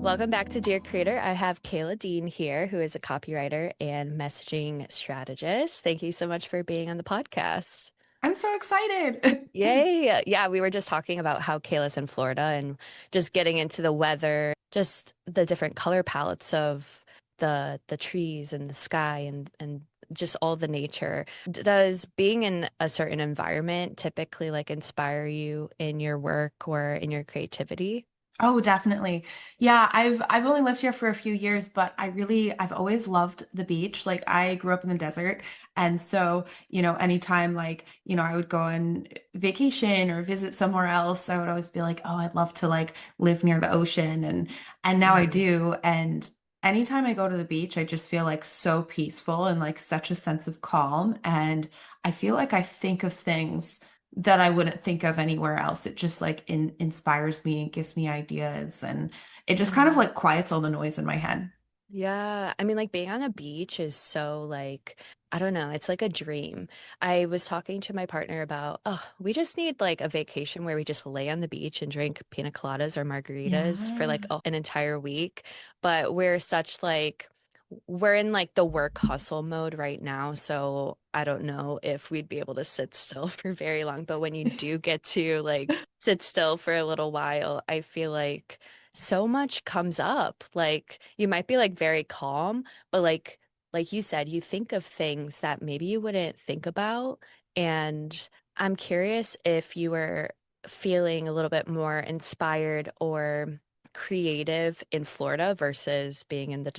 Welcome back to Dear Creator. I have Kayla Dean here, who is a copywriter and messaging strategist. Thank you so much for being on the podcast. I'm so excited. Yay. Yeah, we were just talking about how Kayla's in Florida and just getting into the weather, just the different color palettes of the trees and the sky and just all the nature. Does being in a certain environment typically like inspire you in your work or in your creativity? Oh, definitely. Yeah, I've only lived here for a few years, but I've always loved the beach. Like I grew up in the desert, and so, anytime I would go on vacation or visit somewhere else, I would always be like, "Oh, I'd love to like live near the ocean." And now I Mhm. do, and anytime I go to the beach, I just feel like so peaceful and like such a sense of calm, and I feel like I think of things that I wouldn't think of anywhere else. It just like inspires me and gives me ideas, and it just kind of Mhm. like quiets all the noise in my head. Yeah, I mean, like being on a beach is so like, I don't know, it's like a dream. I was talking to my partner about, oh, we just need like a vacation where we just lay on the beach and drink pina coladas or margaritas for like Yeah. an entire week. But we're such like, we're in like the work hustle mode right now. So I don't know if we'd be able to sit still for very long. But when you do get to like sit still for a little while, I feel like so much comes up. Like you might be like very calm, but like you said, you think of things that maybe you wouldn't think about. And I'm curious if you were feeling a little bit more inspired or creative in Florida versus being in the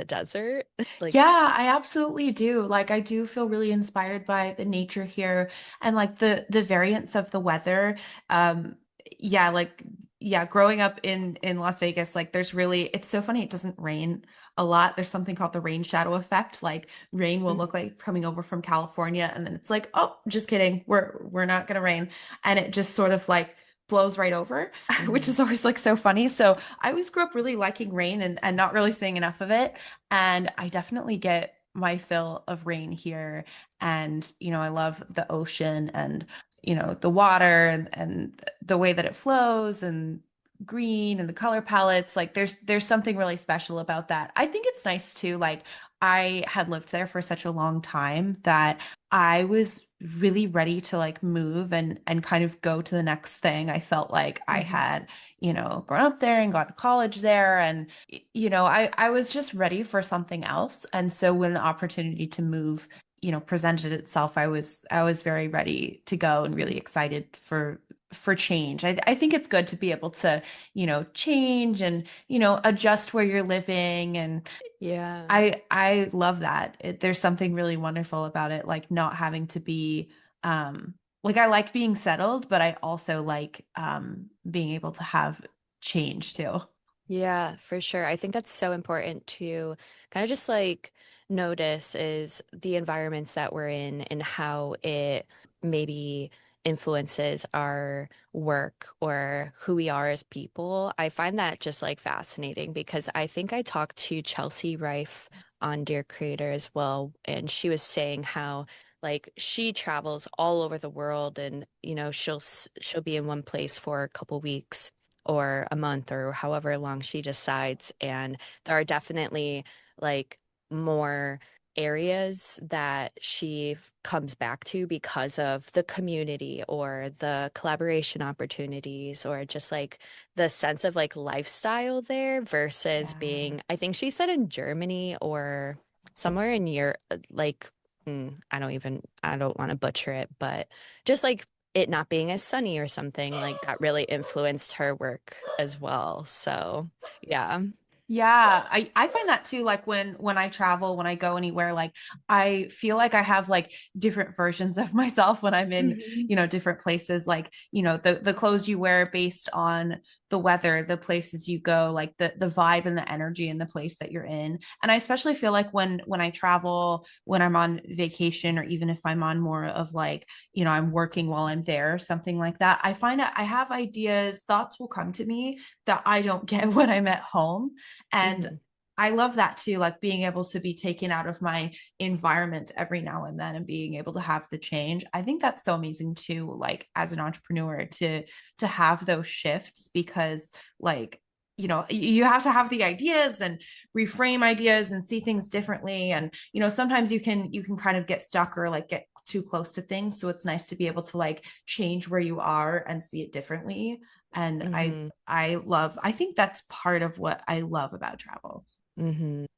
desert. Like, Yeah, I absolutely do. Like I do feel really inspired by the nature here and like the variance of the weather. Um yeah, like yeah, growing up in Las Vegas, like there's really it's so funny it doesn't rain a lot. There's something called the rain shadow effect. Like rain will look like it's coming over from California and then it's like, "Oh, just kidding. We're not going to rain." And it just sort of like blows right over, which Mhm. is always like so funny. So I always grew up really liking rain and not really seeing enough of it. And I definitely get my fill of rain here. And, I love the ocean and, the water and the way that it flows and green and the color palettes. Like there's something really special about that. I think it's nice too. Like I had lived there for such a long time that I was really ready to like move and kind of go to the next thing. I felt like I Mhm. had, grown up there and gone to college there and I was just ready for something else. And so when the opportunity to move, presented itself, I was very ready to go and really excited for change. I think it's good to be able to, change and, adjust where you're living. And Yeah. I love that. There's something really wonderful about it, like not having to be like I like being settled, but I also like being able to have change too. Yeah, for sure. I think that's so important to kind of just like notice is the environments that we're in and how it maybe influences our work or who we are as people. I find that just like fascinating because I think I talked to Chelsea Rife on Dear Creator as well, and she was saying how like she travels all over the world and she'll be in one place for a couple weeks or a month or however long she decides. And there are definitely like more areas that comes back to because of the community or the collaboration opportunities or just like the sense of like lifestyle there versus Yeah. being, I think she said in Germany or somewhere in Europe, like, I don't want to butcher it, but just like it not being as sunny or something like that really influenced her work as well. So, yeah. Yeah, I find that too, like when I travel, when I go anywhere, like I feel like I have like different versions of myself when I'm in, Mhm. different places, like, the clothes you wear based on the weather, the places you go, like the vibe and the energy in the place that you're in. And I especially feel like when I travel, when I'm on vacation, or even if I'm on more of like, I'm working while I'm there, something like that, I find out I have ideas, thoughts will come to me that I don't get when I'm at home. And Mhm. I love that too, like being able to be taken out of my environment every now and then and being able to have the change. I think that's so amazing too, like as an entrepreneur to have those shifts because like you have to have the ideas and reframe ideas and see things differently. And, sometimes you can kind of get stuck or like get too close to things. So it's nice to be able to like change where you are and see it differently. And Hmm. I think that's part of what I love about travel.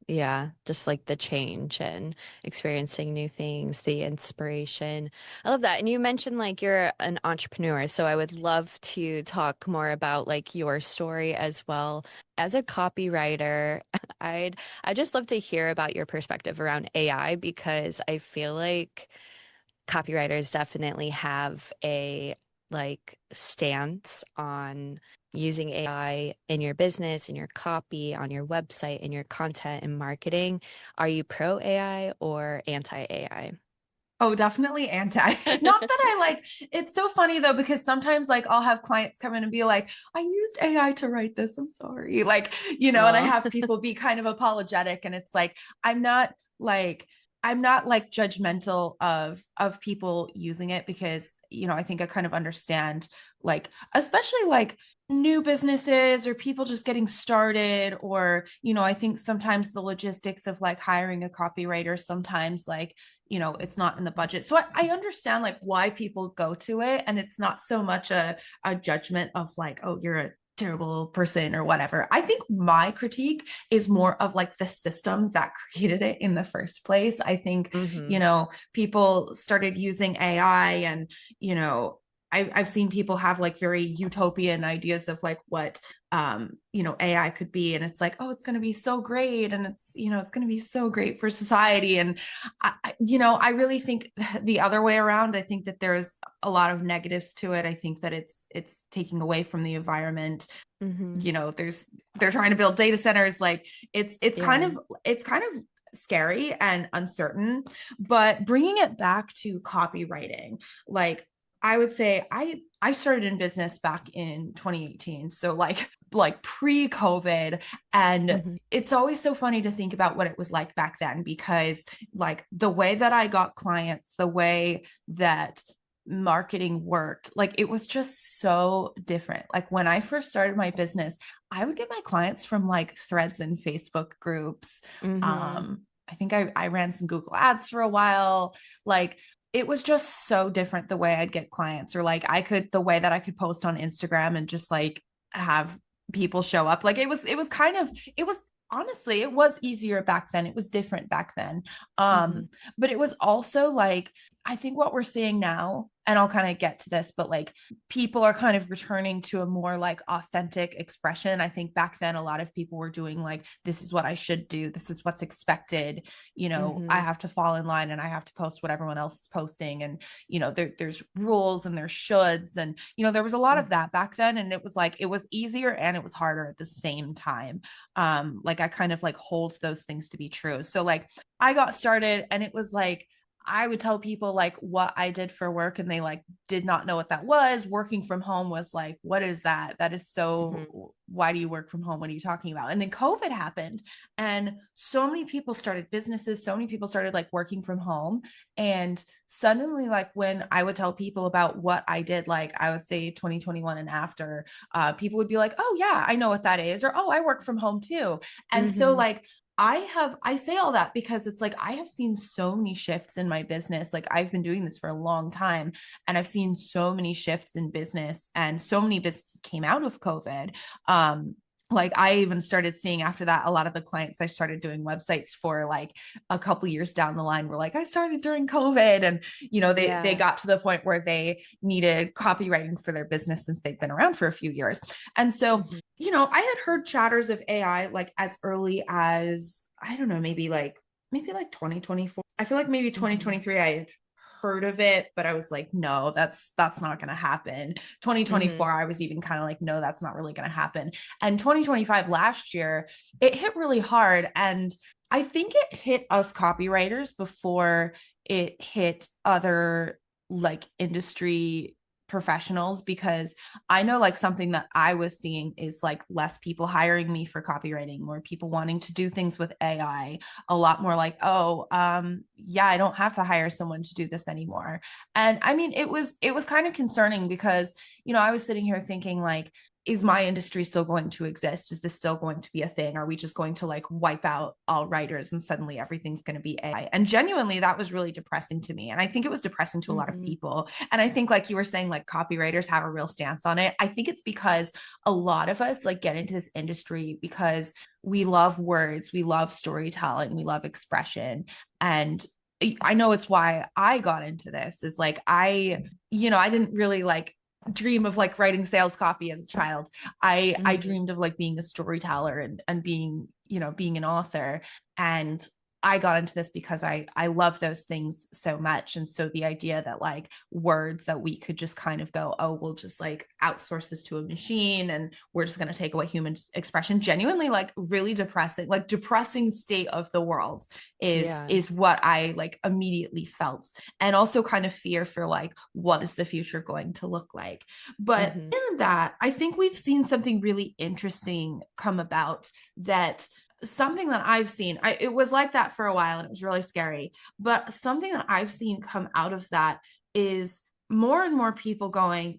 Yeah, just like the change and experiencing new things, the inspiration. I love that. And you mentioned like you're an entrepreneur, so I would love to talk more about like your story as well. As a copywriter, I'd just love to hear about your perspective around AI because I feel like copywriters definitely have a like stance on using AI in your business, in your copy, on your website, in your content and marketing. Are you pro AI or anti AI? Oh, definitely anti. Not that I like, it's so funny though, because sometimes like I'll have clients come in and be like, I used AI to write this. I'm sorry. Like, and I Oh. have people be kind of apologetic. And it's like, I'm not like, I'm not like judgmental of people using it because, I think I kind of understand like, especially like new businesses or people just getting started, or, I think sometimes the logistics of like hiring a copywriter sometimes like it's not in the budget. So I understand like why people go to it. And it's not so much a judgment of like, oh, you're a terrible person or whatever. I think my critique is more of like the systems that created it in the first place. I think, Hmm. people started using AI and, you know, I've seen people have like very utopian ideas of like what AI could be, and it's like, oh, it's going to be so great, and it's going to be so great for society. And I really think the other way around. I think that there's a lot of negatives to it. I think that it's taking away from the environment. Hmm. They're trying to build data centers. Like Yeah. it's kind of scary and uncertain. But bringing it back to copywriting, like I would say I started in business back in 2018. So like pre-COVID. And Hmm. it's always so funny to think about what it was like back then, because like the way that I got clients, the way that marketing worked, like it was just so different. Like when I first started my business, I would get my clients from like threads and Facebook groups. Hmm. I think I ran some Google ads for a while. Like it was just so different the way I'd get clients, or like the way that I could post on Instagram and just like have people show up. Like it was honestly, it was easier back then. It was different back then. Hmm. But it was also like, I think what we're seeing now, and I'll kind of get to this, but like people are kind of returning to a more like authentic expression. I think back then a lot of people were doing like, this is what I should do, this is what's expected. I Hmm. have to fall in line and I have to post what everyone else is posting. And, there's rules and there's shoulds. And, there was a lot of that back then. And it was like, it was easier and it was harder at the same time. Like I kind of like hold those things to be true. So like I got started and it was like, I would tell people like what I did for work, and they like did not know what that was. Working from home was like, what is that? That is Hmm. so, why do you work from home? What are you talking about? And then COVID happened, and so many people started businesses, so many people started like working from home. And suddenly, like when I would tell people about what I did, like I would say 2021 and after, people would be like, oh, yeah, I know what that is. Or, oh, I work from home too. And so, Hmm. like, I say all that because it's like I have seen so many shifts in my business. Like I've been doing this for a long time, and I've seen so many shifts in business, and so many businesses came out of COVID. Like I even started seeing after that, a lot of the clients I started doing websites for like a couple years down the line were like, I started during COVID. And they Yeah. got to the point where they needed copywriting for their business since they'd been around for a few years. And so Hmm. I had heard chatters of AI like as early as, I don't know, maybe like 2024. I feel like maybe Hmm. 2023 I had heard of it, but I was like, no, that's not going to happen. Hmm. 2024 I was even kind of like, no, that's not really going to happen. And 2025 last year, it hit really hard, and I think it hit us copywriters before it hit other like industry professionals, because I know like something that I was seeing is like less people hiring me for copywriting, more people wanting to do things with AI, a lot more like, oh, yeah, I don't have to hire someone to do this anymore. And I mean, it was kind of concerning because, I was sitting here thinking like, is my industry still going to exist? Is this still going to be a thing? Are we just going to like wipe out all writers and suddenly everything's going to be AI? And genuinely, that was really depressing to me. And I think it was depressing to a lot of Hmm. people. And I think, like you were saying, like copywriters have a real stance on it. I think it's because a lot of us like get into this industry because we love words, we love storytelling, we love expression. And I know it's why I got into this is like I didn't really like dream of like writing sales copy as a child. I Hmm. dreamed of like being a storyteller and being, being an author. And I got into this because I love those things so much. And so the idea that like words that we could just kind of go, oh, we'll just like outsource this to a machine and we're just going to take away human expression, genuinely like really depressing, like depressing state of the world is Yeah. is what I like immediately felt. And also kind of fear for like what is the future going to look like. But Hmm. in that, I think we've seen something really interesting come about that something that I've seen, it was like that for a while and it was really scary. But something that I've seen come out of that is more and more people going,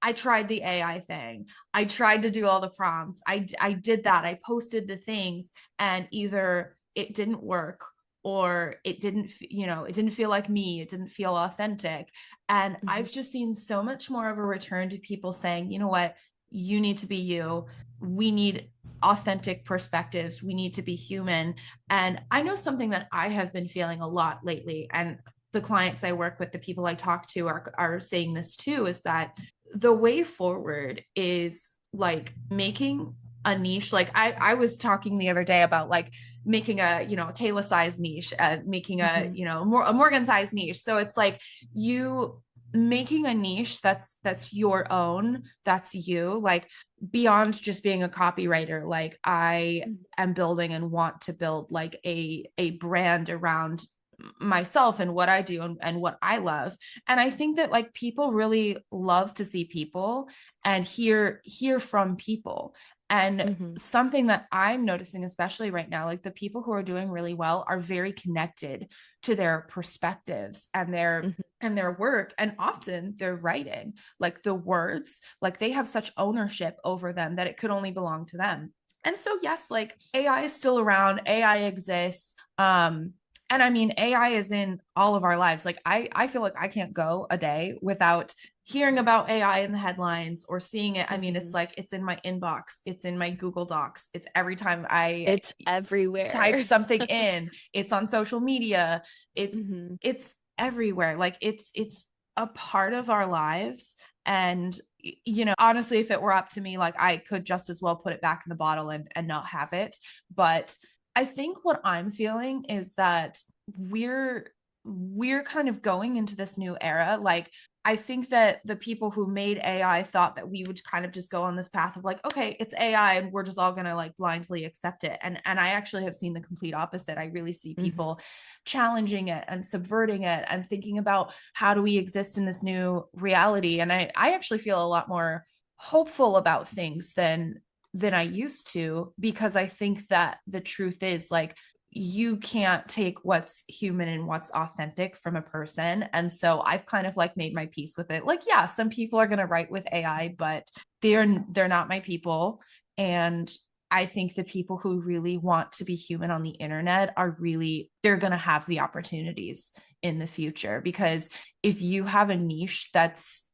I tried the AI thing. I tried to do all the prompts. I did that. I posted the things and either it didn't work or it didn't feel like me. It didn't feel authentic. And Hmm. I've just seen so much more of a return to people saying, you know what? You need to be you. We need authentic perspectives. We need to be human. And I know something that I have been feeling a lot lately, and the clients I work with, the people I talk to are saying this too, is that the way forward is like making a niche. Like I was talking the other day about like making a Kayla size niche, making a Hmm. a Morgan size niche. So it's like you making a niche that's your own, that's you, like beyond just being a copywriter. Like I am building and want to build like a brand around myself and what I do and what I love. And I think that like people really love to see people and hear from people. And Hmm. something that I'm noticing, especially right now, like the people who are doing really well are very connected to their perspectives Hmm. and their work. And often their writing, like the words, like they have such ownership over them that it could only belong to them. And so, yes, like AI is still around, AI exists. And I mean, AI is in all of our lives. Like I feel like I can't go a day without hearing about AI in the headlines or seeing it. I mean, it's Hmm. like it's in my inbox, it's in my Google Docs, it's every time I It's type everywhere. something in, it's on social media, it's Hmm. it's everywhere. Like it's a part of our lives. And honestly, if it were up to me, like I could just as well put it back in the bottle and not have it. But I think what I'm feeling is that we're kind of going into this new era. Like I think that the people who made AI thought that we would kind of just go on this path of like, okay, it's AI and we're just all going to like blindly accept it. And I actually have seen the complete opposite. I really see Hmm. people challenging it and subverting it and thinking about how do we exist in this new reality. And I actually feel a lot more hopeful about things than I used to, because I think that the truth is like you can't take what's human and what's authentic from a person. And so I've kind of like made my peace with it. Like, yeah, some people are going to write with AI, but they're not my people. And I think the people who really want to be human on the internet they're going to have the opportunities in the future, because if you have a niche that's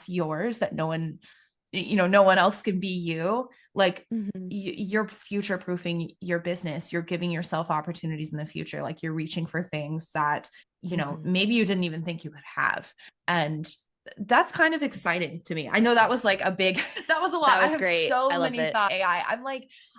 yours, that no one else can be you, like Hmm. you're future proofing your business, you're giving yourself opportunities in the future, like you're reaching for things that Hmm. maybe you didn't even think you could have. And that's kind of exciting to me. I know that was like a big that was a lot. That I was have great. so I love many it. thoughts. AI,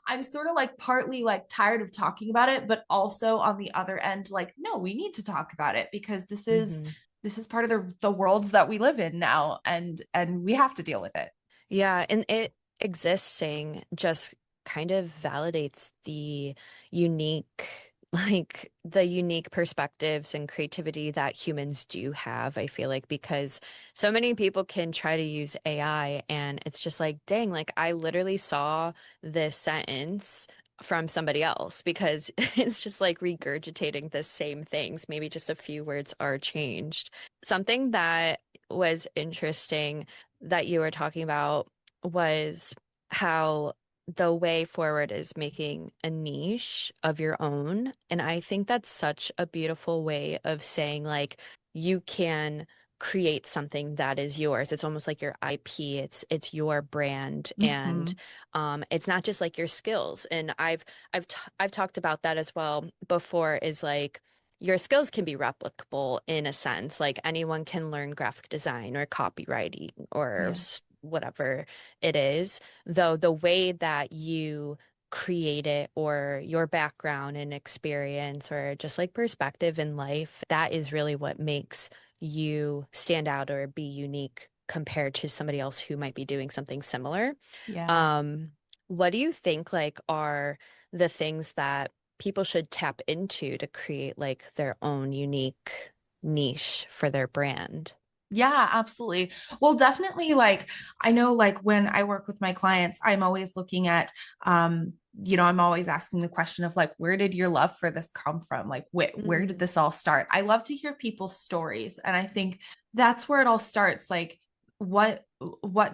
I'm sort of like partly like tired of talking about it, but also on the other end like, no, we need to talk about it because Hmm. this is part of the worlds that we live in now, and we have to deal with it. Yeah, and it existing just kind of validates the unique, like the unique perspectives and creativity that humans do have, I feel like, because so many people can try to use AI and it's just like, dang, like I literally saw this sentence from somebody else because it's just like regurgitating the same things. Maybe just a few words are changed. Something that was interesting that you were talking about was how the way forward is making a niche of your own. And I think that's such a beautiful way of saying, like, you can create something that is yours. It's almost like your IP. It's your brand, and Hmm. it's not just like your skills. And I've talked about that as well before. Is like your skills can be replicable in a sense. Like anyone can learn graphic design or copywriting or Yeah. whatever it is, though the way that you create it or your background and experience or just like perspective in life, that is really what makes you stand out or be unique compared to somebody else who might be doing something similar. Yeah. Um, what do you think like are the things that people should tap into to create like their own unique niche for their brand? Yeah, absolutely. Well, definitely like I know like when I work with my clients, I'm always looking at I'm always asking the question of like where did your love for this come from? Like where did Mm, this all start? I love to hear people's stories, and I think that's where it all starts. Like what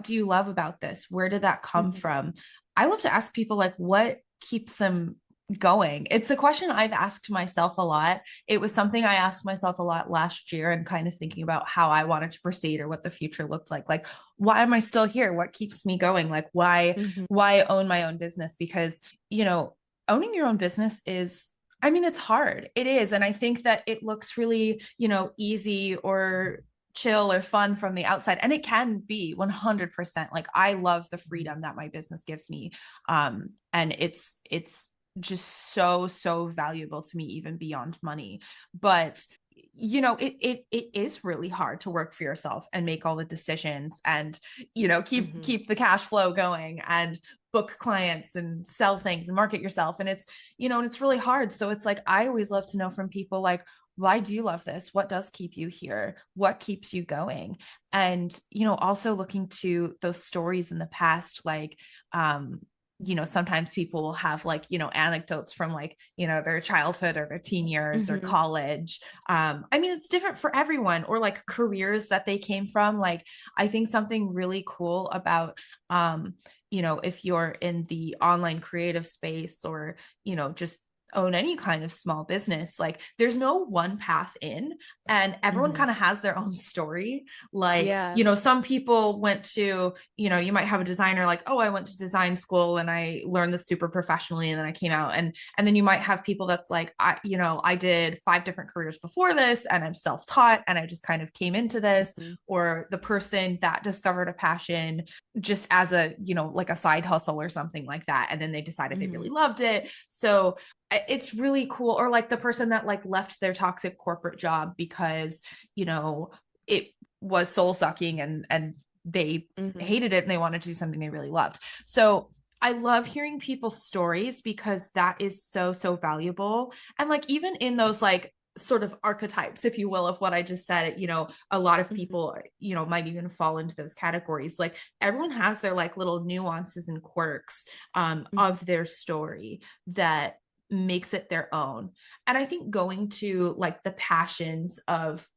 do you love about this? Where did that come mhm, from? I love to ask people like what keeps them going. It's a question I've asked myself a lot. It was something I asked myself a lot last year and kind of thinking about how I wanted to proceed or what the future looked like. Like, why am I still here? What keeps me going? Like, mhm, why own my own business? Because, owning your own business is, I mean, it's hard. It is. And I think that it looks really, easy or chill or fun from the outside. And it can be 100%. Like, I love the freedom that my business gives me. And it's just so valuable to me even beyond money, but it is really hard to work for yourself and make all the decisions and keep mhm, keep the cash flow going and book clients and sell things and market yourself, and it's really hard. So it's like I always love to know from people like, why do you love this? What does keep you here? What keeps you going? And also looking to those stories in the past, like sometimes people will have like, anecdotes from like, their childhood or their teen years or mhm, college. I mean, it's different for everyone, or like careers that they came from. Like, I think something really cool about, if you're in the online creative space or, just own any kind of small business, like there's no one path in, and everyone mhm. kind of has their own story. Like, Yeah. some people went to, you might have a designer like, oh, I went to design school and I learned this super professionally and then I came out, and then you might have people that's like, I did 5 different careers before this and I'm self-taught and I just kind of came into this, Mhm, or the person that discovered a passion just as a, like a side hustle or something like that, and then they decided they mhm, really loved it. So it's really cool. Or like the person that like left their toxic corporate job because you know it was soul sucking, and they mhm, hated it and they wanted to do something they really loved. So I love hearing people's stories because that is so valuable. And like even in those like sort of archetypes, if you will, of what I just said, a lot of mhm, people, might even fall into those categories. Like everyone has their like little nuances and quirks mhm, of their story that makes it their own. And I think going to like the passions of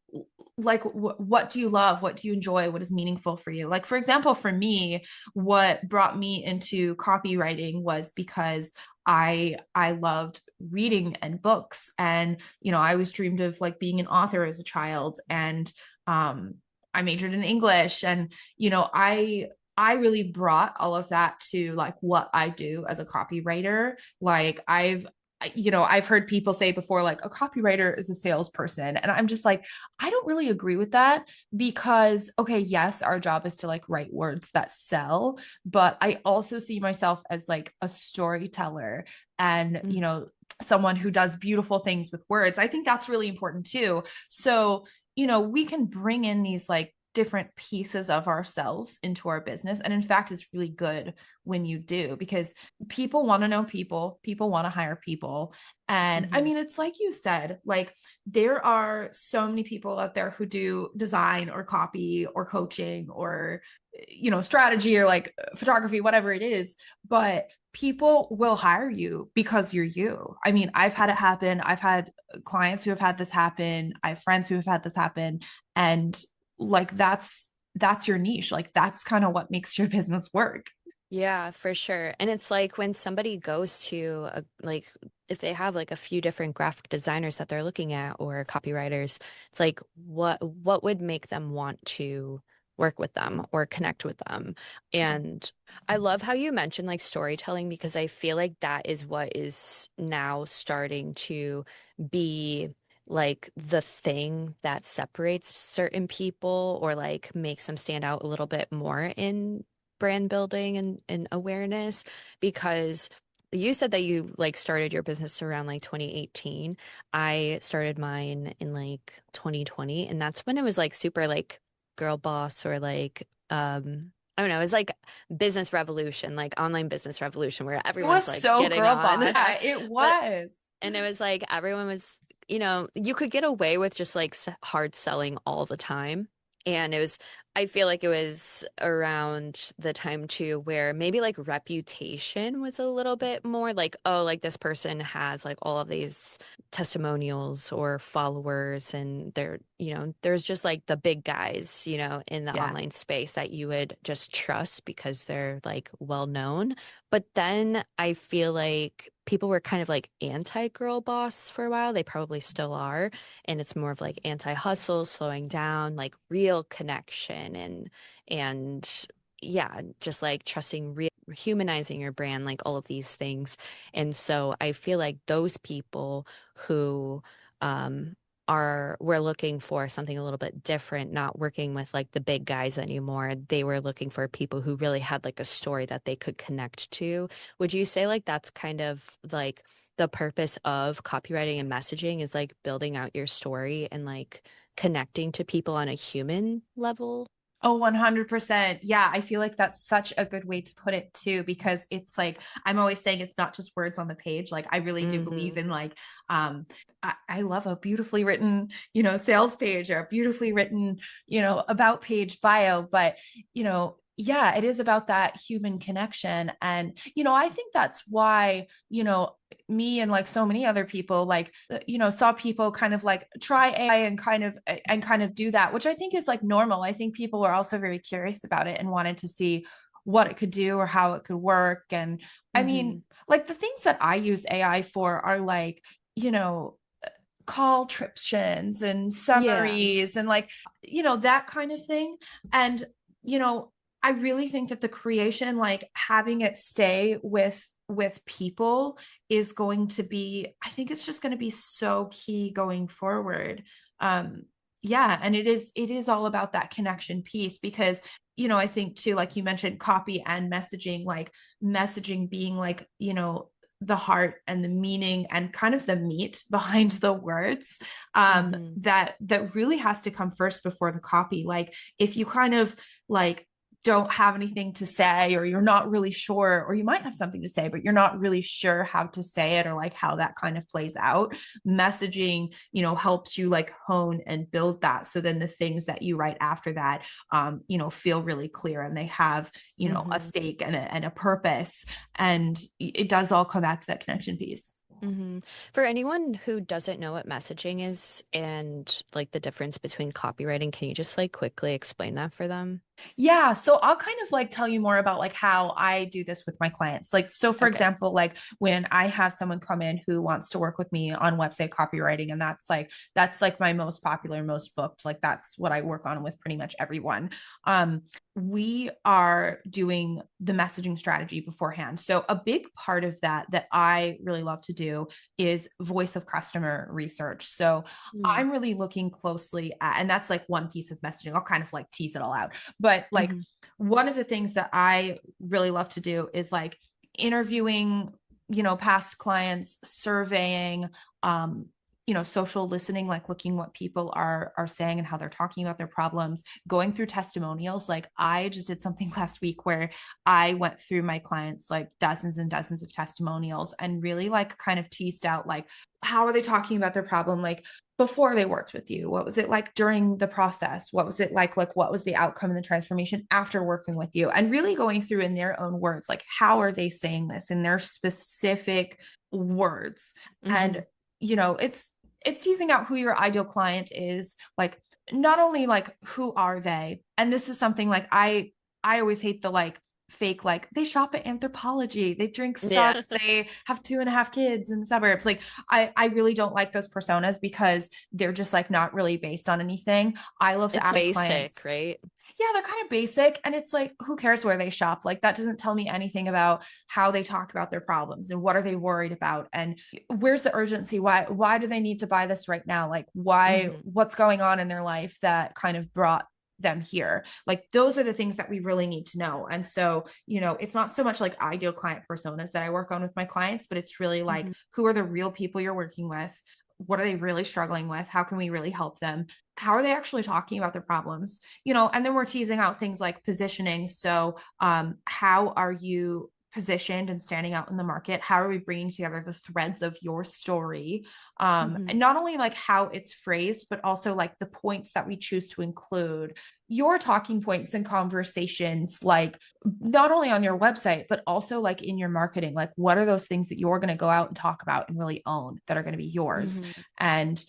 like what do you love, what do you enjoy, what is meaningful for you. Like for example, for me, what brought me into copywriting was because I loved reading and books, and I always dreamed of like being an author as a child, and I majored in English, and I really brought all of that to like what I do as a copywriter. Like I've heard people say before, like a copywriter is a salesperson. And I'm just like, I don't really agree with that because, okay, yes, our job is to like write words that sell, but I also see myself as like a storyteller and, mhm, someone who does beautiful things with words. I think that's really important too. So, we can bring in these like different pieces of ourselves into our business. And in fact, it's really good when you do because people want to know people, people want to hire people. And I mhm, mean, it's like you said, like there are so many people out there who do design or copy or coaching or, strategy or like photography, whatever it is. But people will hire you because you're you. I mean, I've had it happen. I've had clients who have had this happen. I have friends who have had this happen. And like that's your niche. Like that's kind of what makes your business work. Yeah, for sure. And it's like when somebody goes to like if they have like a few different graphic designers that they're looking at or copywriters, it's like what would make them want to work with them or connect with them. And I love how you mentioned like storytelling because I feel like that is what is now starting to be like the thing that separates certain people or like makes them stand out a little bit more in brand building and awareness because you said that you like started your business around like 2018. I started mine in like 2020 and that's when it was like super like girl boss or like I don't know, it was like business revolution, like online business revolution where It was everyone's like so getting girl on. boss. Yeah, it But was. and it was like everyone was, you could get away with just like hard selling all the time. And it was, I feel like it was around the time too where maybe like reputation was a little bit more like, oh, like this person has like all of these testimonials or followers, and there's just like the big guys, in the Yeah. online space that you would just trust because they're like well known. But then I feel like people were kind of like anti-girl boss for a while. They probably still are. And it's more of like anti-hustle, slowing down, like real connection and yeah, just like trusting real humanizing your brand, like all of these things. And so I feel like those people who um were looking for something a little bit different, not working with like the big guys anymore. They were looking for people who really had like a story that they could connect to. Would you say like that's kind of like the purpose of copywriting and messaging is like building out your story and like connecting to people on a human level? Oh, 100%. Yeah, I feel like that's such a good way to put it too, because it's like I'm always saying it's not just words on the page. Like I really do believe Hmm. in like I love a beautifully written, sales page or a beautifully written, about page bio, but yeah, it is about that human connection. And, I think that's why, me and like so many other people like saw people kind of like try AI and kind of do that, which I think is like normal. I think people are also very curious about it and wanted to see what it could do or how it could work. And I Hmm. mean, like the things that I use AI for are like, you know call transcriptions and Yeah. summaries and like that kind of thing. And you know I really think that the creation, like having it stay with people, is going to be, I think it's just going to be so key going forward. um yeah, and it is all about that connection piece, because I think too, like you mentioned, copy and messaging, like messaging being like the heart and the meaning and kind of the meat behind the words, Hmm. that really has to come first before the copy. Like if you kind of like don't have anything to say, or you're not really sure, or you might have something to say but you're not really sure how to say it or like how that kind of plays out, messaging helps you like hone and build that, so then the things that you write after that feel really clear, and they have a Hmm. stake and a purpose, and it does all come back to that connection piece. Hmm. For anyone who doesn't know what messaging is and like the difference between copywriting, can you just like quickly explain that for them? Yeah, so I'll kind of like tell you more about like how I do this with my clients. Like, so for Okay. example, like when I have someone come in who wants to work with me on website copywriting, and that's like my most popular, most booked, like that's what I work on with pretty much everyone. We are doing the messaging strategy beforehand. So a big part of that I really love to do is voice of customer research. So I'm really looking closely at, and that's like one piece of messaging. I'll kind of like tease it all out. But like Mm-hmm. one of the things that I really love to do is like interviewing, past clients, surveying, social listening, like looking what people are saying and how they're talking about their problems, going through testimonials. Like I just did something last week where I went through my clients like dozens and dozens of testimonials and really like kind of teased out like how are they talking about their problem, like before they worked with you, what was it like during the process, what was it like what was the outcome and the transformation after working with you, and really going through in their own words, like how are they saying this in their specific words. Mm-hmm. And it's teasing out who your ideal client is, like not only like who are they, and this is something like I always hate the like fake, like they shop at Anthropologie, they drink Yeah. Starbucks, they have 2.5 kids in the suburbs. Like I really don't like those personas because they're just like not really based on anything. I love to It's ask my basic, clients, right? yeah, they're kind of basic. And it's like, who cares where they shop? Like, that doesn't tell me anything about how they talk about their problems and what are they worried about and where's the urgency? Why do they need to buy this right now? Like, Hmm. what's going on in their life that kind of brought them here? Like, those are the things that we really need to know. And so, it's not so much like ideal client personas that I work on with my clients, but it's really like, Hmm. who are the real people you're working with? What are they really struggling with? How can we really help them? How are they actually talking about their problems? And then we're teasing out things like positioning. So, how are you positioned and standing out in the market? How are we bringing together the threads of your story? And Hmm. not only like how it's phrased, but also like the points that we choose to include, your talking points and conversations, like not only on your website, but also like in your marketing. Like, what are those things that you're going to go out and talk about and really own that are going to be yours? Hmm. And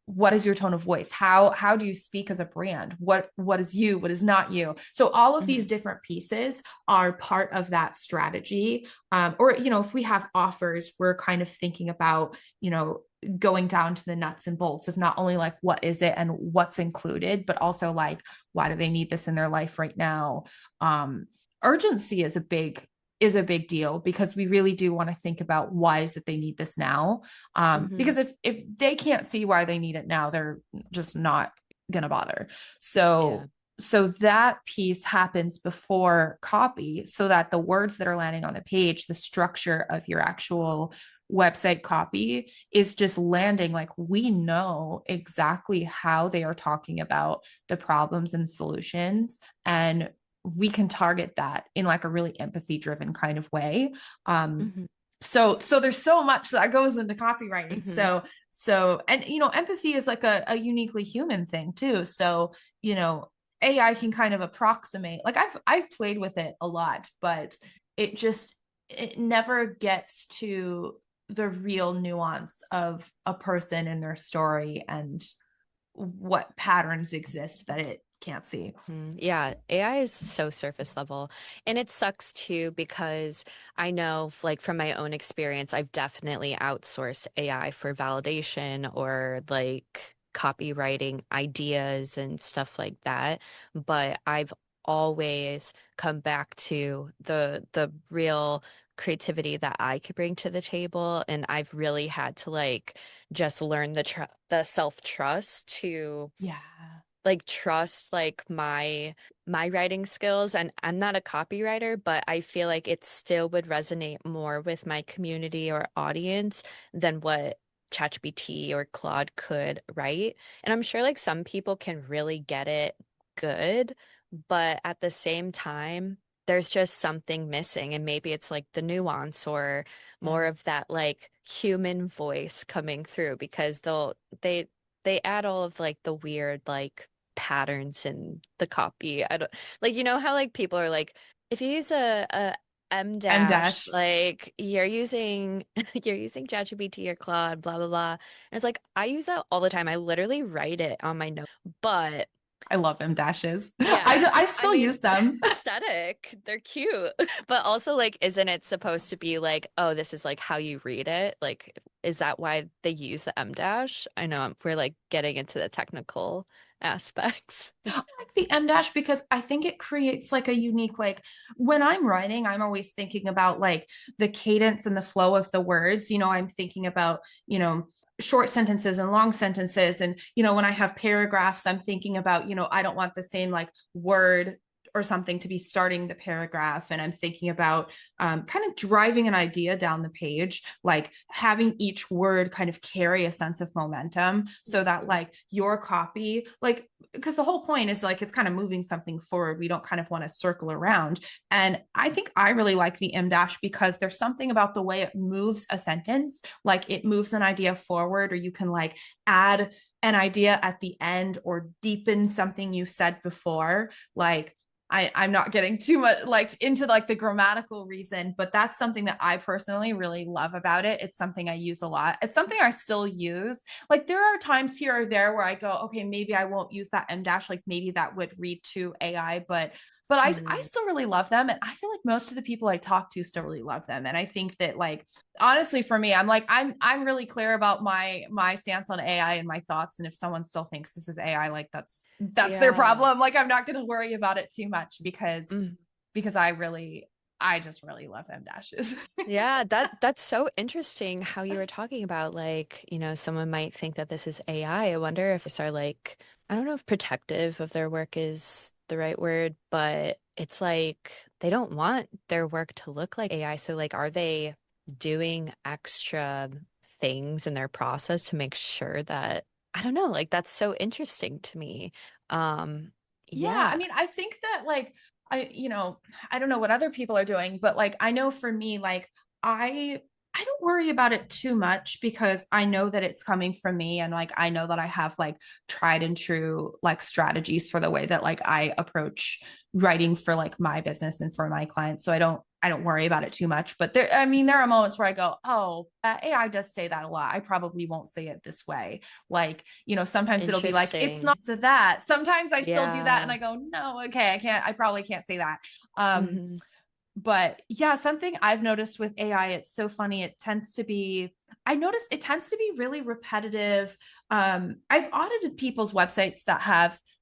what is your tone of voice? How do you speak as a brand? What is you, what is not you? So all of these Hmm. different pieces are part of that strategy. Or if we have offers, we're kind of thinking about going down to the nuts and bolts of not only like what is it and what's included, but also like why do they need this in their life right now? um Urgency is a big deal because we really do want to think about why is it they need this now. Hmm. Because if they can't see why they need it now, they're just not gonna bother. So Yeah. so that piece happens before copy so that the words that are landing on the page, the structure of your actual website copy is just landing like we know exactly how they are talking about the problems and solutions, and we can target that in like a really empathy driven kind of way. um Hmm. so there's so much that goes into copywriting. Hmm. And empathy is like a uniquely human thing too. So AI can kind of approximate, like I've played with it a lot, but it never gets to the real nuance of a person and their story and what patterns exist that it can't see. Yeah, AI is so surface level. And it sucks too because I know, like, from my own experience, I've definitely outsourced AI for validation or like copywriting ideas and stuff like that. But I've always come back to the real creativity that I could bring to the table. And I've really had to like just learn the self-trust to Yeah. like trust like my writing skills, and I'm not a copywriter, but I feel like it still would resonate more with my community or audience than what ChatGPT or Claude could write. And I'm sure like some people can really get it good, but at the same time there's just something missing, and maybe it's like the nuance or more Yeah. of that like human voice coming through because they add all of like the weird like patterns in the copy. I don't like how like people are like if you use a M M dash dash. like you're using you're using ChatGPT or Claude blah blah blah. And it's like I use that all the time. I literally write it on my note. But I love M dashes. yeah, I I still mean use them. aesthetic. They're cute. But also like isn't it supposed to be like, oh, this is like how you read it? Like is that why they use the M dash? I know we're like getting into the technical aspects. I like the M dash because I think it creates like a unique, like when I'm writing, I'm always thinking about like the cadence and the flow of the words. I'm thinking about, short sentences and long sentences. And, when I have paragraphs, I'm thinking about, I don't want the same like word or something to be starting the paragraph. And I'm thinking about kind of driving an idea down the page, like having each word kind of carry a sense of momentum so that Mhm. like your copy, like, because the whole point is like it's kind of moving something forward. We don't kind of want to circle around. And I think I really like the M dash because there's something about the way it moves a sentence, like it moves an idea forward, or you can like add an idea at the end or deepen something you said before. Like I'm not getting too much like into like the grammatical reason, but that's something that I personally really love about it. It's something I use a lot. It's something I still use. Like there are times here or there where I go, okay, maybe I won't use that M dash. Like maybe that would read to AI, but I Mhm. still really love them. And I feel like most of the people I talk to still really love them. And I think that like honestly for me, I'm really clear about my stance on AI and my thoughts. And if someone still thinks this is AI, like that's their Yeah. problem. Like I'm not gonna worry about it too much Mhm. because I just really love M dashes. Yeah, that's so interesting how you were talking about like, someone might think that this is AI. I wonder if it's are like, I don't know if protective of their work is the right word, but it's like they don't want their work to look like AI. So like, are they doing extra things in their process to make sure that, I don't know, like that's so interesting to me. Um, Yeah, I yeah. mean, I think that like I don't know what other people are doing, but like I know for me, like I I don't worry about it too much because I know that it's coming from me and like I know that I have like tried and true like strategies for the way that like I approach writing for like my business and for my clients. So I don't worry about it too much. But there, I mean, there are moments where I go, oh, AI does say that a lot. I probably won't say it this way. Like, sometimes it'll be like, it's Interesting. not to that. Sometimes I still do that and Yeah. I go, no, okay, I probably can't say that. Um, Hmm. but yeah, something I've noticed with AI, it's so funny. I noticed it tends to be really repetitive. I've audited people's websites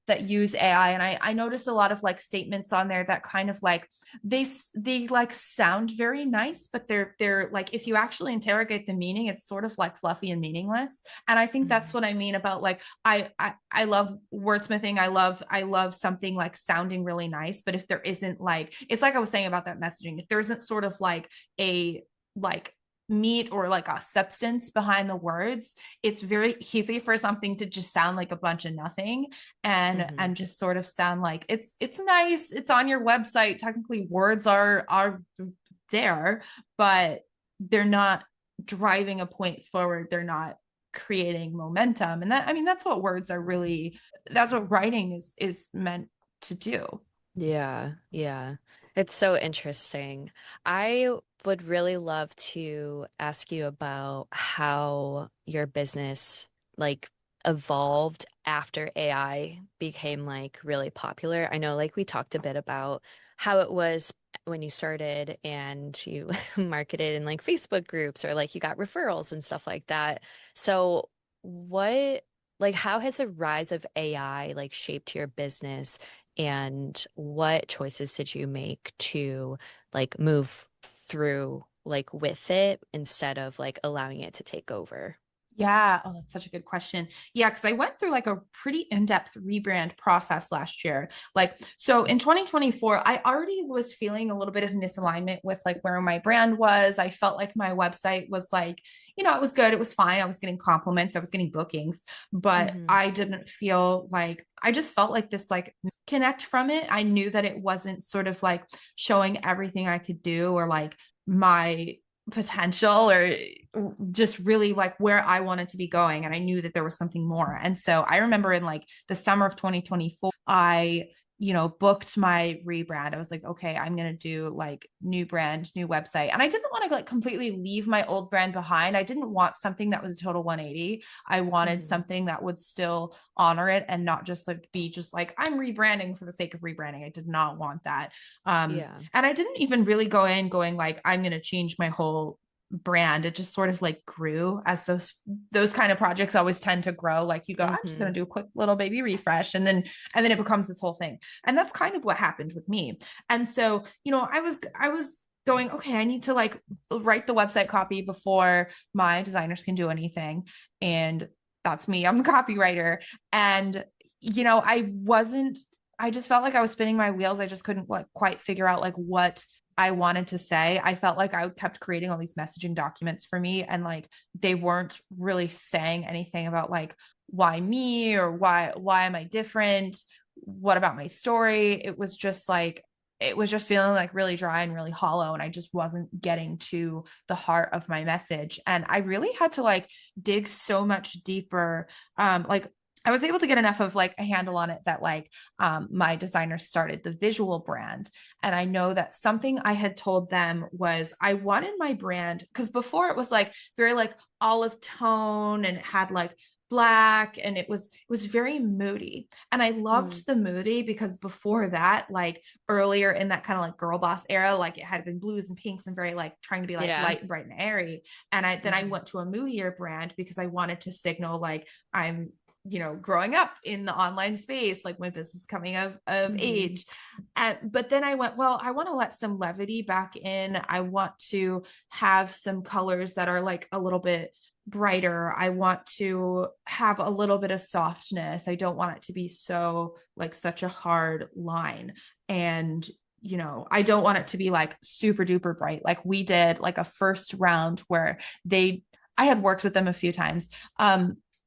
that use AI, and I noticed a lot of like statements on there that kind of like they like sound very nice, but they're like if you actually interrogate the meaning, it's sort of like fluffy and meaningless. And I think that's Hmm. what I mean about like I love wordsmithing. I love something like sounding really nice, but if there isn't like it's like I was saying about that messaging, if there isn't sort of like a like meat or like a substance behind the words, it's very easy for something to just sound like a bunch of nothing and Hmm. just sort of sound like it's nice, it's on your website, technically words are there, but they're not driving a point forward, they're not creating momentum. And that, I mean, that's what writing is meant to do. Yeah, yeah. It's so interesting. I would really love to ask you about how your business like evolved after AI became like really popular. I know like we talked a bit about how it was when you started and you marketed in like Facebook groups or like you got referrals and stuff like that. So what like how has the rise of AI like shaped your business? And what choices did you make to like move through like with it instead of like allowing it to take over? Yeah. Oh, that's such a good question. Yeah, because I went through like a pretty in-depth rebrand process last year. Like, so in 2024, I already was feeling a little bit of misalignment with like where my brand was. I felt like my website was like, it was good. It was fine. I was getting compliments. I was getting bookings, but Hmm. I didn't feel like I just felt like this like disconnect from it. I knew that it wasn't sort of like showing everything I could do or like my potential or just really like where I wanted to be going. And I knew that there was something more. And so I remember in like the summer of 2024, I, booked my rebrand. I was like, okay, I'm going to do like new brand, new website. And I didn't want to like completely leave my old brand behind. I didn't want something that was a total 180. I wanted Hmm. something that would still honor it and not just like be just like, I'm rebranding for the sake of rebranding. I did not want that. Yeah. And I didn't even really go in going like, I'm going to change my whole brand. It just sort of like grew as those kind of projects always tend to grow. Like you go, I'm just going Hmm. to do a quick little baby refresh, and then it becomes this whole thing. And that's kind of what happened with me. And so I was going, okay, I need to like write the website copy before my designers can do anything. And that's me. I'm the copywriter. And I just felt like I was spinning my wheels. I just couldn't like quite figure out like what I wanted to say. I felt like I kept creating all these messaging documents for me and like they weren't really saying anything about like why me or why am I different? What about my story? It was just feeling like really dry and really hollow and I just wasn't getting to the heart of my message and I really had to like dig so much deeper like I was able to get enough of like a handle on it that like my designer started the visual brand. And I know that something I had told them was I wanted my brand, because before it was like very like olive tone and it had like black and it was very moody. And I Mm. loved the moody because before that, like earlier in that kind of like girl boss era, like it had been blues and pinks and very like trying to be like Yeah. light and bright and airy. And I Hmm. went to a moodier brand because I wanted to signal like I'm growing up in the online space, like my business coming of Hmm. age. But then I went, well, I want to let some levity back in. I want to have some colors that are like a little bit brighter. I want to have a little bit of softness. I don't want it to be so like such a hard line. And I don't want it to be like super duper bright. Like we did like a first round where I had worked with them a few times.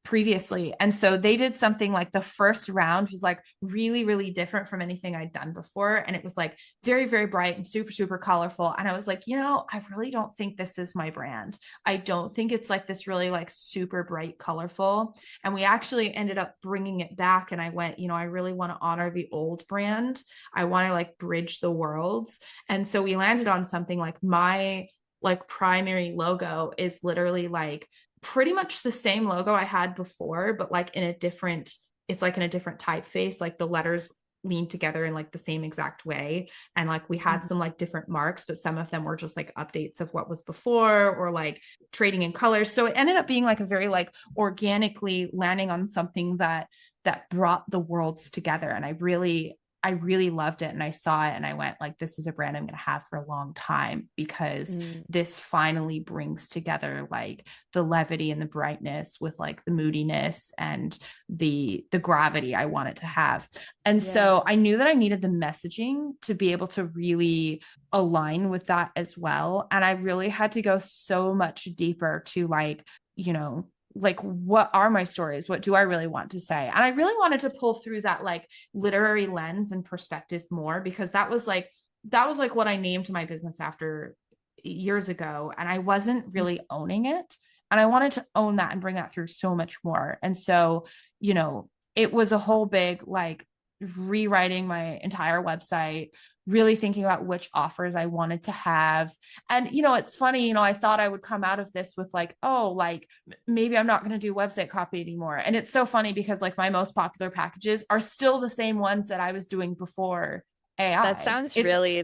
Previously. And so they did something like the first round was like really, really different from anything I'd done before. And it was like very, very bright and super, super colorful. And I was like, I really don't think this is my brand. I don't think it's like this really like super bright, colorful. And we actually ended up bringing it back. And I went, I really want to honor the old brand. I want to like bridge the worlds. And so we landed on something like my like primary logo is literally like pretty much the same logo I had before, but like it's like in a different typeface. Like the letters lean together in like the same exact way. And like we had some like different marks, but some of them were just like updates of what was before or like trading in colors. So it ended up being like a very like organically landing on something that brought the worlds together. And I really loved it and I saw it and I went like this is a brand I'm going to have for a long time because Mm. this finally brings together like the levity and the brightness with like the moodiness and the gravity I want it to have. And Yeah. so I knew that I needed the messaging to be able to really align with that as well. And I really had to go so much deeper to like what are my stories, what do I really want to say, and I really wanted to pull through that like literary lens and perspective more because that was like what I named my business after years ago and I wasn't really owning it, and I wanted to own that and bring that through so much more. And so it was a whole big like rewriting my entire website, really thinking about which offers I wanted to have. And it's funny, I thought I would come out of this with like, oh, like maybe I'm not going to do website copy anymore. And it's so funny because like my most popular packages are still the same ones that I was doing before That AI. sounds It's really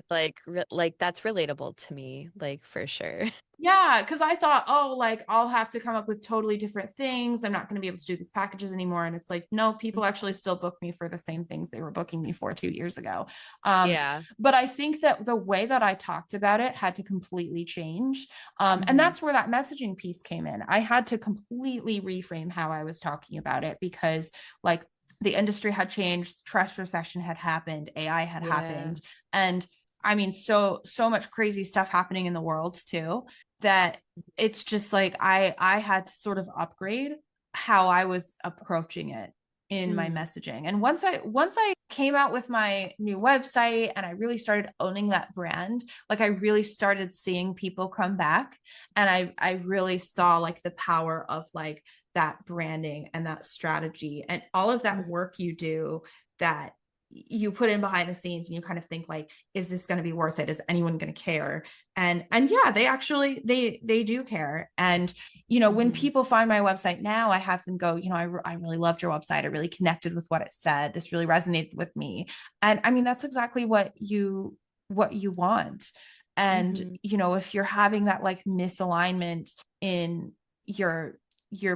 like that's relatable to me, like for sure. Yeah, because I thought, oh, like I'll have to come up with totally different things. I'm not going to be able to do these packages anymore. And it's like, no, people actually still book me for the same things they were booking me for 2 years ago. Um, Yeah. but I think that the way that I talked about it had to completely change. And Hmm. that's where that messaging piece came in. I had to completely reframe how I was talking about it because, like, the industry had changed, trust recession had happened, AI had Yeah. happened, and I mean, so much crazy stuff happening in the world too that it's just like I had to sort of upgrade how I was approaching it in my Mm. messaging. And once I came out with my new website and I really started owning that brand, like I really started seeing people come back and I really saw like the power of like that branding and that strategy and all of that Mm. work you do that you put in behind the scenes and you kind of think like is this going to be worth it, is anyone going to care? And yeah, they actually they do care. And when Hmm. people find my website now, I have them go, I really loved your website, I really connected with what it said, this really resonated with me. And I mean that's exactly what you want. And Hmm. if you're having that like misalignment in your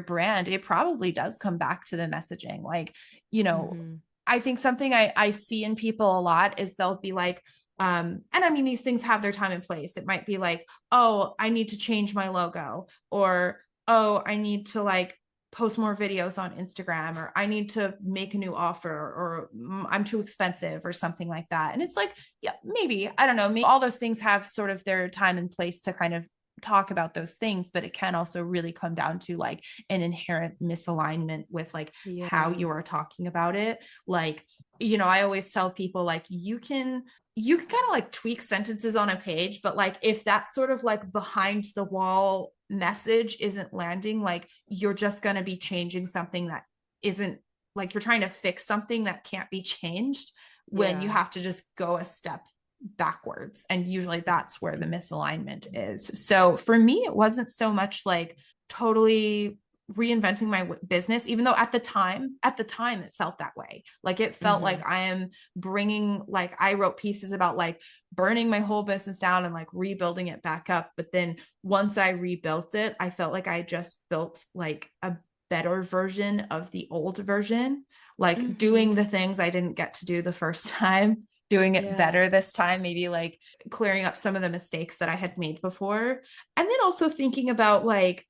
brand, it probably does come back to the messaging. Like, you know, Hmm. I think something I see in people a lot is they'll be like, and I mean, these things have their time and place. It might be like, oh, I need to change my logo, or oh, I need to like post more videos on Instagram, or I need to make a new offer, or I'm too expensive, or something like that. And it's like, yeah, maybe, I don't know, maybe all those things have sort of their time and place to kind of talk about those things, but it can also really come down to like an inherent misalignment with like how Yeah. you are talking about it. Like, I always tell people like you can kind of like tweak sentences on a page, but like if that sort of like behind the wall message isn't landing, like you're just going to be changing something that isn't like you're trying to fix something that can't be changed when you Yeah. have to just go a step backwards. And usually that's where the misalignment is. So for me, it wasn't so much like totally reinventing my business, even though at the time it felt that way. Like it felt Mm-hmm. like I am bringing, like I wrote pieces about like burning my whole business down and like rebuilding it back up. But then once I rebuilt it, I felt like I just built like a better version of the old version, like Mm-hmm. doing the things I didn't get to do the first time, doing it Yeah. better this time, maybe like clearing up some of the mistakes that I had made before. And then also thinking about like,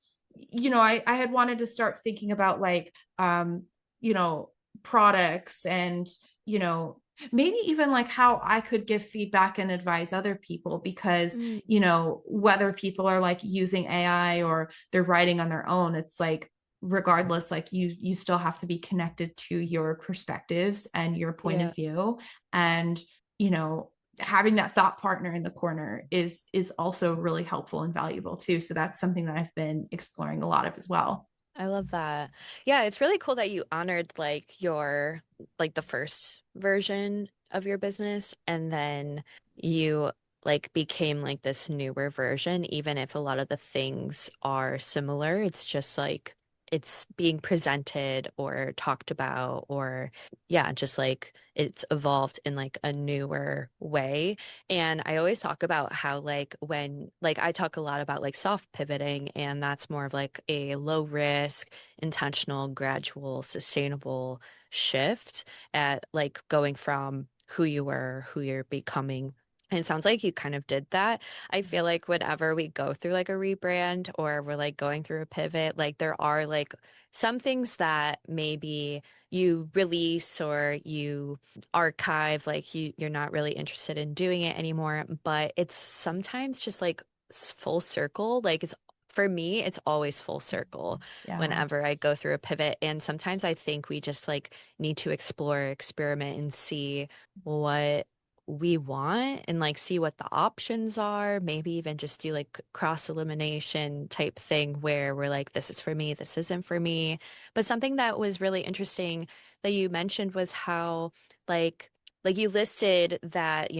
I had wanted to start thinking about like, you know, products and, you know, maybe even like how I could give feedback and advise other people because, Mm. whether people are like using AI or they're writing on their own, it's like, regardless, like you still have to be connected to your perspectives and your point Yeah. of view. And, you know, having that thought partner in the corner is also really helpful and valuable too. So that's something that I've been exploring a lot of as well. I love that. Yeah, it's really cool that you honored like your like the first version of your business and then you like became like this newer version, even if a lot of the things are similar. It's just like it's being presented or talked about or yeah, just like it's evolved in like a newer way. And I always talk about how like when like I talk a lot about like soft pivoting and that's more of like a low risk, intentional, gradual, sustainable shift at like going from who you were, who you're becoming. And it sounds like you kind of did that. I feel like whenever we go through like a rebrand or we're like going through a pivot, like there are like some things that maybe you release or you archive, like you're not really interested in doing it anymore, but it's sometimes just like full circle. Like it's for me, it's always full circle Yeah. whenever I go through a pivot. And sometimes I think we just like need to explore, experiment, and see what we want and like see what the options are. Maybe even just do like cross elimination type thing where we're like, this is for me, this isn't for me. But something that was really interesting that you mentioned was how like you listed that,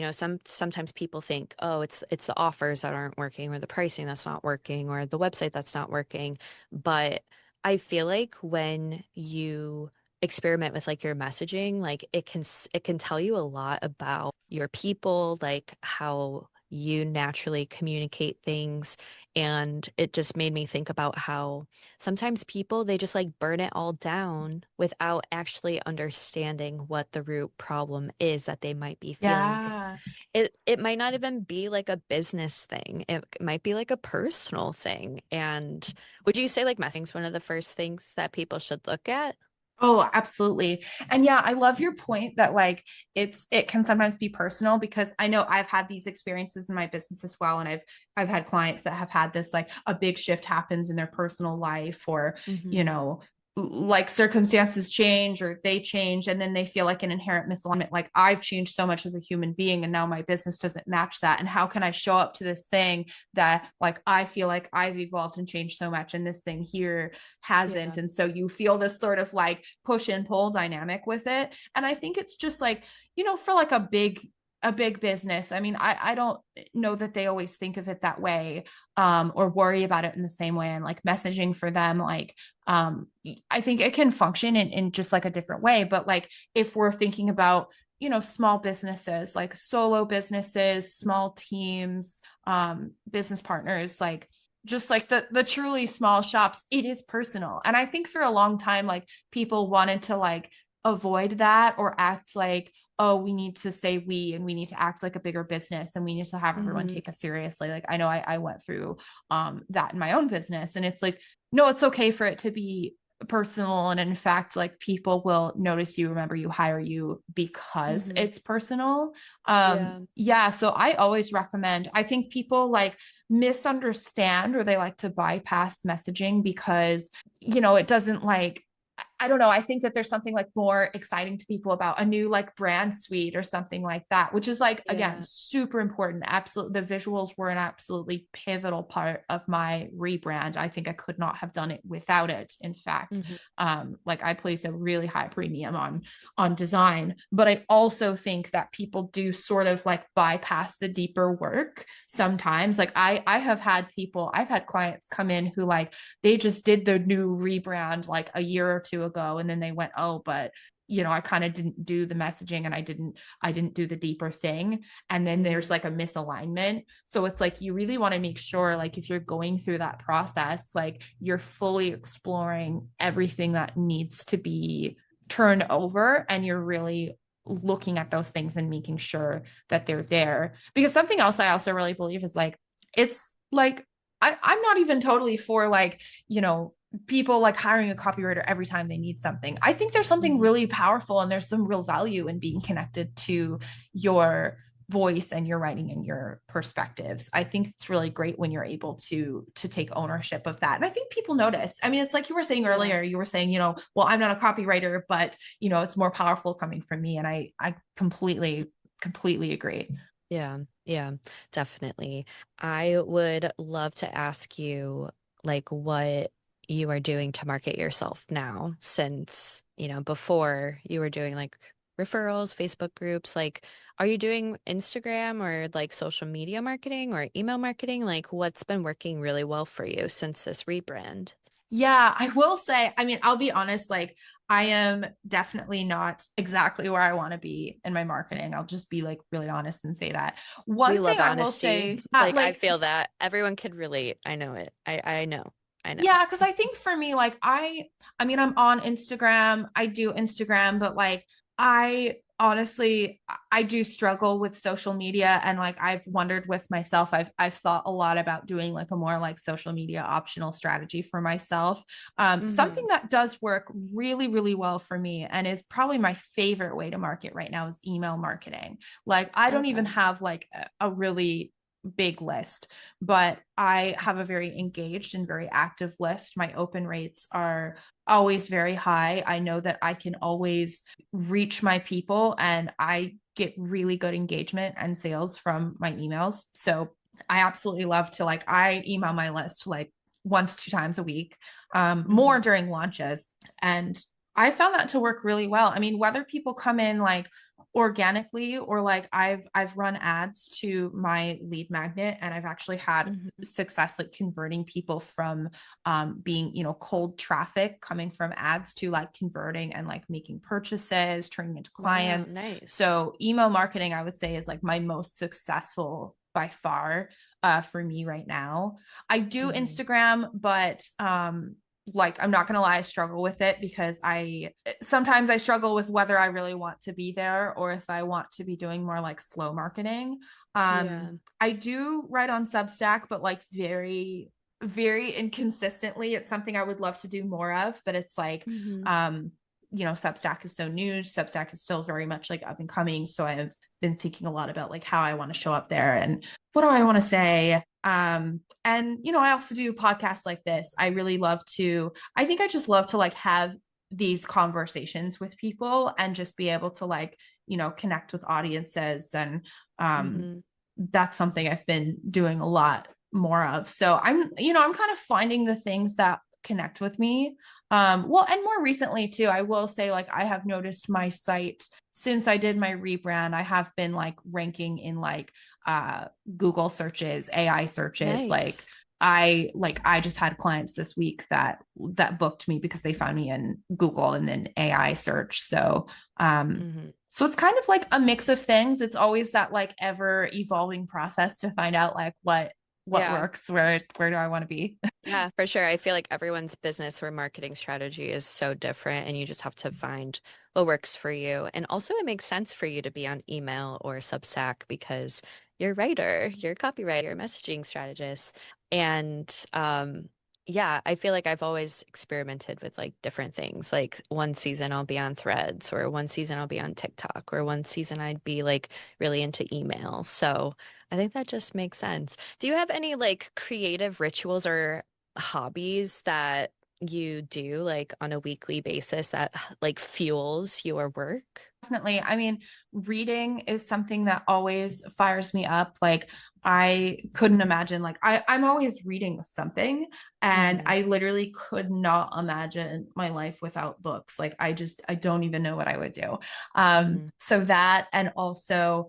sometimes people think, oh, it's the offers that aren't working or the pricing that's not working or the website that's not working. But I feel like when you experiment with like your messaging, like it can tell you a lot about your people, like how you naturally communicate things. And it just made me think about how sometimes people they just like burn it all down without actually understanding what the root problem is that they might be feeling. Yeah. It might not even be like a business thing. It might be like a personal thing. And would you say like messaging is one of the first things that people should look at? Oh, absolutely. And yeah, I love your point that like it can sometimes be personal because I know I've had these experiences in my business as well. And I've had clients that have had this like a big shift happens in their personal life or, you Hmm. know, like circumstances change or they change and then they feel like an inherent misalignment. Like I've changed so much as a human being and now my business doesn't match that. And how can I show up to this thing that like I feel like I've evolved and changed so much and this thing here hasn't. Yeah. And so you feel this sort of like push and pull dynamic with it. And I think it's just like, for like a big business. I mean, I don't know that they always think of it that way, or worry about it in the same way. And like messaging for them, like, I think it can function in just like a different way. But like if we're thinking about, small businesses, like solo businesses, small teams, business partners, like just like the truly small shops, it is personal. And I think for a long time, like people wanted to like avoid that or act like, oh, we need to say we and we need to act like a bigger business and we need to have everyone Hmm. take us seriously. Like I know I went through that in my own business. And it's like, no, it's okay for it to be personal. And in fact, like people will notice you, remember you, hire you because Hmm. it's personal. Yeah. Yeah. So I always recommend, I think people like misunderstand or they like to bypass messaging because, it doesn't like I don't know. I think that there's something like more exciting to people about a new like brand suite or something like that, which is like, again, Yeah. super important. Absolutely. The visuals were an absolutely pivotal part of my rebrand. I think I could not have done it without it. In fact, Hmm. like I place a really high premium on design, but I also think that people do sort of like bypass the deeper work sometimes. Like I have had people, I've had clients come in who like they just did the new rebrand like a year or two ago, and then they went, oh, but I kind of didn't do the messaging, and I didn't do the deeper thing, and then there's Hmm. like a misalignment. So it's like you really want to make sure, like, if you're going through that process, like you're fully exploring everything that needs to be turned over, and you're really looking at those things and making sure that they're there. Because something else I also really believe is like, it's like I'm not even totally for like, people like hiring a copywriter every time they need something. I think there's something Hmm. really powerful and there's some real value in being connected to your voice and your writing and your perspectives. I think it's really great when you're able to take ownership of that. And I think people notice. I mean, it's like you were saying Yeah. earlier, you were saying, well, I'm not a copywriter, but it's more powerful coming from me. And I completely agree. Yeah, yeah, definitely. I would love to ask you like what you are doing to market yourself now since, before you were doing like referrals, Facebook groups, like are you doing Instagram or like social media marketing or email marketing? Like what's been working really well for you since this rebrand? Yeah, I will say, I mean, I'll be honest, like I am definitely not exactly where I want to be in my marketing. I'll just be like really honest and say that. We One thing love I will honesty. say, Like I like, feel that everyone could relate. I know it. I know. I know. yeah, because I think for me, like I mean, I'm on Instagram, I do Instagram, but like I honestly I do struggle with social media, and like I've wondered with myself, I've thought a lot about doing like a more like social media optional strategy for myself. Something Hmm. that does work really, really well for me and is probably my favorite way to market right now is email marketing. Like I don't even Okay. have like a really big list, but I have a very engaged and very active list. My open rates are always very high. I know that I can always reach my people, and I get really good engagement and sales from my emails. So I absolutely love to like, I email my list like 1 to 2 times a week, more Hmm. during launches. And I found that to work really well. I mean, whether people come in like organically or like I've run ads to my lead magnet, and I've actually had Hmm. success like converting people from being cold traffic coming from ads to like converting and like making purchases, turning into Wow, clients. nice. So email marketing, I would say, is like my most successful by far, for me right now. I do Hmm. Instagram, but like I'm not gonna lie, I struggle with it because I sometimes I struggle with whether I really want to be there or if I want to be doing more like slow marketing. Yeah. I do write on Substack, but like very, very inconsistently. It's something I would love to do more of, but it's like, Hmm. um, Substack is so new. Substack is still very much like up and coming. So I've been thinking a lot about like how I want to show up there and what do I want to say. And I also do podcasts like this. I really love to, I think I just love to like have these conversations with people and just be able to like, connect with audiences. And um, Hmm. that's something I've been doing a lot more of. So I'm kind of finding the things that connect with me. Well, and more recently too, I will say like I have noticed my site since I did my rebrand, I have been like ranking in like uh Google searches, AI searches, like Nice. I just had clients this week that booked me because they found me in Google and then AI search. Hmm. So it's kind of like a mix of things. It's always that like ever evolving process to find out like what Yeah. works, where do I want to be. Yeah, for sure. I feel like everyone's business or marketing strategy is so different, and you just have to find what works for you. And also, it makes sense for you to be on email or Substack because you're a writer, you're a copywriter, you're a messaging strategist. And yeah, I feel like I've always experimented with like different things. Like one season I'll be on Threads, or one season I'll be on TikTok, or one season I'd be like really into email. So I think that just makes sense. Do you have any like creative rituals or hobbies that you do like on a weekly basis that like fuels your work? Definitely. I mean, reading is something that always fires me up. Like I couldn't imagine, like I'm always reading something, and Hmm. I literally could not imagine my life without books. Like I don't even know what I would do. Hmm. So that, and also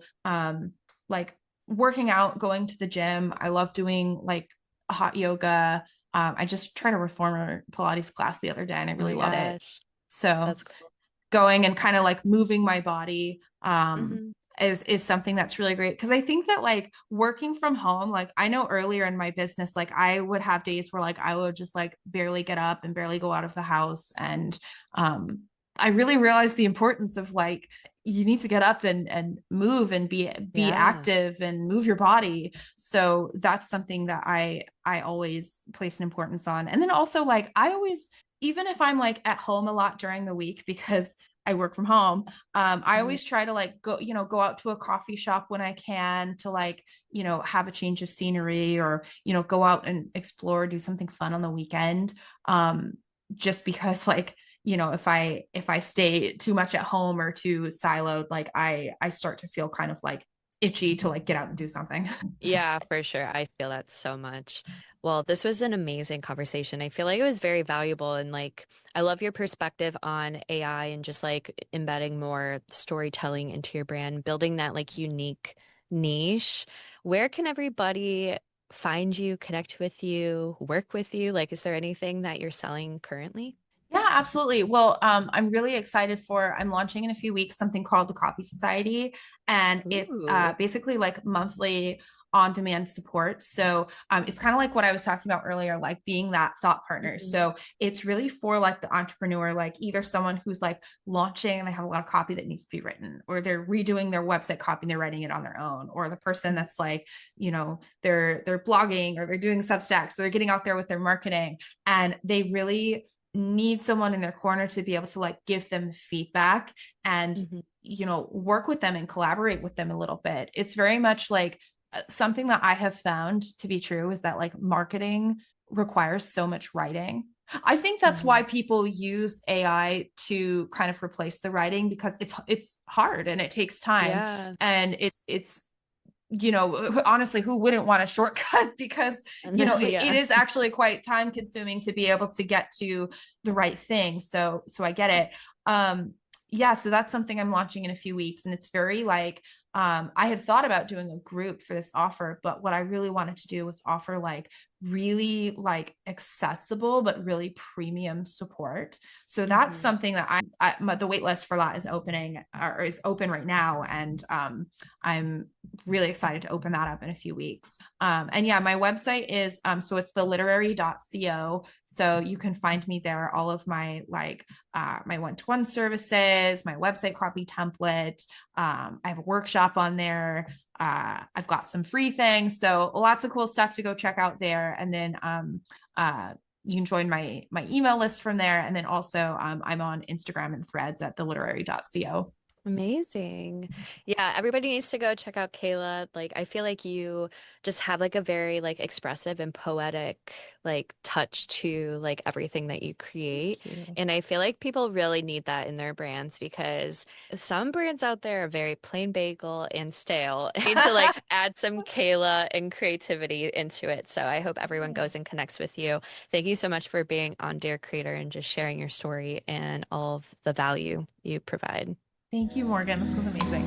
like working out, going to the gym. I love doing like hot yoga. I just tried a reformer Pilates class the other day and I Oh really my love it. gosh, So that's cool. going and kind of like moving my body Hmm. is something that's really great, because I think that like working from home, like I know earlier in my business, like I would have days where like I would just like barely get up and barely go out of the house, and um I really realized the importance of like you need to get up and move and be Yeah. active and move your body. So that's something that I always place an importance on. And then also like I always, even if I'm like at home a lot during the week because I work from home, I Hmm. always try to like go, go out to a coffee shop when I can to like, have a change of scenery, or, go out and explore, do something fun on the weekend. Um, just because like, if I stay too much at home or too siloed, like I start to feel kind of like itchy to like get out and do something. Yeah, for sure. I feel that so much. Well, this was an amazing conversation. I feel like it was very valuable and like I love your perspective on AI and just like embedding more storytelling into your brand, building that like unique niche. Where can everybody find you, connect with you, work with you? Like, is there anything that you're selling currently? Yeah, absolutely. Well, I'm really excited for, I'm launching in a few weeks something called the Copy Society, and it's Ooh. basically like monthly on-demand support. So it's kind of like what I was talking about earlier, like being that thought partner. Mhm. So it's really for like the entrepreneur, like either someone who's like launching and they have a lot of copy that needs to be written, or they're redoing their website copy and they're writing it on their own, or the person Mhm. that's like, they're blogging or they're doing Substacks, so they're getting out there with their marketing, and they really need someone in their corner to be able to like give them feedback and Mhm. work with them and collaborate with them a little bit. It's very much like something that I have found to be true is that like marketing requires so much writing. I think that's why Mhm. people use AI to kind of replace the writing, because it's hard and it takes time, Yeah. and it's honestly, who wouldn't want a shortcut? Because, No, it yeah. is actually quite time consuming to be able to get to the right thing. So I get it. Yeah, so that's something I'm launching in a few weeks. And it's very like, I had thought about doing a group for this offer, but what I really wanted to do was offer like really like accessible, but really premium support. So that's Mhm. something that the wait list for that is opening, or is open right now. And I'm really excited to open that up in a few weeks. And yeah, my website is so it's theliterary.co. So you can find me there, all of my like my one-to-one services, my website copy template. I have a workshop on there. I've got some free things. So lots of cool stuff to go check out there. And then you can join my email list from there. And then also I'm on Instagram and Threads at theliterary.co. Amazing. Yeah, everybody needs to go check out Kayla. Like, I feel like you just have like a very like expressive and poetic like touch to like everything that you create. Thank you. And I feel like people really need that in their brands because some brands out there are very plain bagel and stale. I need to like add some Kayla and creativity into it. So I hope everyone goes and connects with you. Thank you so much for being on Dear Creator and just sharing your story and all of the value you provide. Thank you, Morgan. This was amazing.